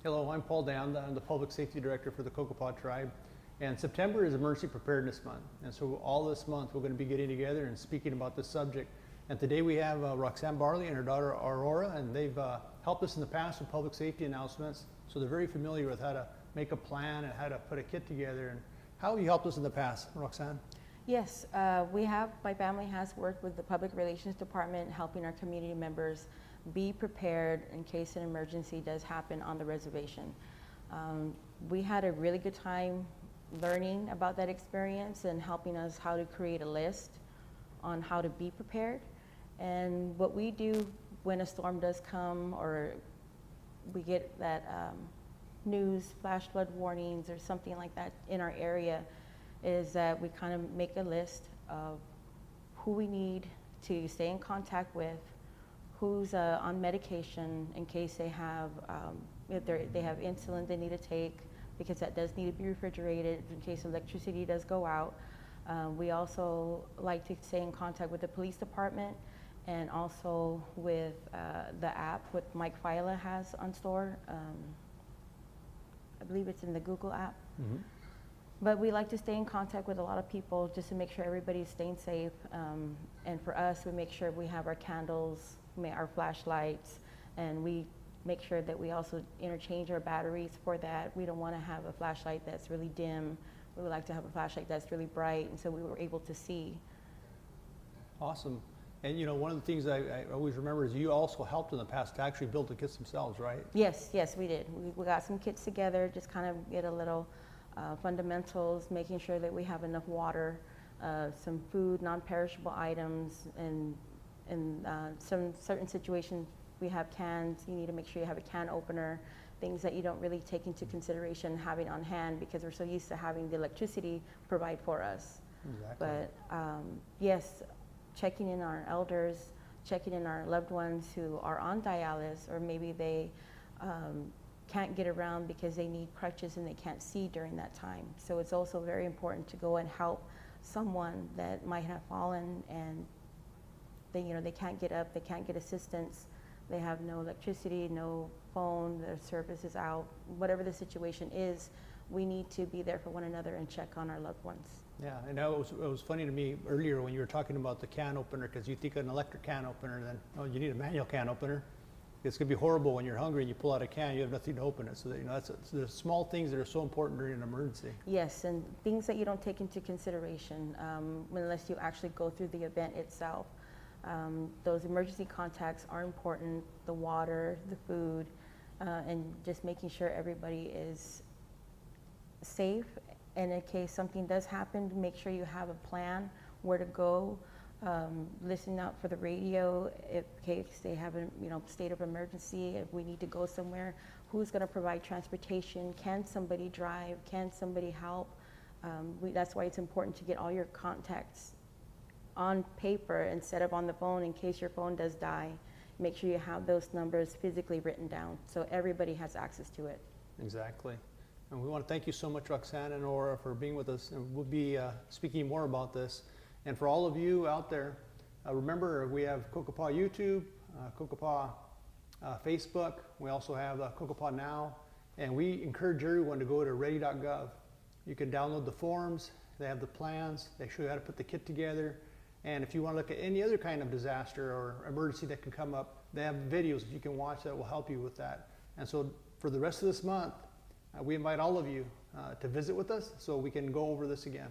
Hello, I'm Paul Dowd. I'm the Public Safety Director for the Cocopah Tribe. And September is Emergency Preparedness Month. And so all this month we're going to be getting together and speaking about this subject. And today we have Roxanne Barley and her daughter Aurora, and they've helped us in the past with public safety announcements. So they're very familiar with how to make a plan and how to put a kit together. And how have you helped us in the past, Roxanne? Yes, my family has worked with the Public Relations Department, helping our community members be prepared in case an emergency does happen on the reservation. We had a really good time learning about that experience and helping us how to create a list on how to be prepared. And what we do when a storm does come, or we get that news, flash flood warnings or something like that in our area, is that we kind of make a list of who we need to stay in contact with, who's on medication in case they have, if they have insulin they need to take, because that does need to be refrigerated in case electricity does go out. We also like to stay in contact with the police department and also with the app what Mike Fila has on store. I believe it's in the Google app. Mm-hmm. But we like to stay in contact with a lot of people just to make sure everybody's staying safe. And for us, we make sure we have our candles, our flashlights, and we make sure that we also interchange our batteries for that. We don't want to have a flashlight that's really dim. We would like to have a flashlight that's really bright, and so we were able to see. Awesome. And you know, one of the things I always remember is you also helped in the past to actually build the kits themselves, right? Yes, we did. We got some kits together, just kind of get a little fundamentals, making sure that we have enough water, some food, non-perishable items, and some certain situations we have cans. You need to make sure you have a can opener, things that you don't really take into consideration having on hand because we're so used to having the electricity provide for us. Exactly. But yes, checking in our elders, checking in our loved ones who are on dialysis, or maybe they can't get around because they need crutches and they can't see during that time. So it's also very important to go and help someone that might have fallen and they can't get up, they can't get assistance, they have no electricity, no phone, their service is out. Whatever the situation is, we need to be there for one another and check on our loved ones. Yeah, and it was funny to me earlier when you were talking about the can opener, because you think an electric can opener, then you need a manual can opener. It's going to be horrible when you're hungry and you pull out a can, you have nothing to open it. So that, that's the small things that are so important during an emergency. Yes, and things that you don't take into consideration unless you actually go through the event itself. Those emergency contacts are important, the water, the food, and just making sure everybody is safe. And in case something does happen, make sure you have a plan where to go. Listen out for the radio in case they have a state of emergency. If we need to go somewhere, who's going to provide transportation? Can somebody drive? Can somebody help? That's why it's important to get all your contacts on paper instead of on the phone in case your phone does die. Make sure you have those numbers physically written down so everybody has access to it. Exactly. And we want to thank you so much, Roxanne and Aurora, for being with us. And we'll be speaking more about this. And for all of you out there, remember we have Cocopah YouTube, Cocopah Facebook. We also have Cocopah Now. And we encourage everyone to go to ready.gov. You can download the forms. They have the plans. They show you how to put the kit together. And if you want to look at any other kind of disaster or emergency that can come up, they have videos that you can watch that will help you with that. And so for the rest of this month, we invite all of you to visit with us so we can go over this again.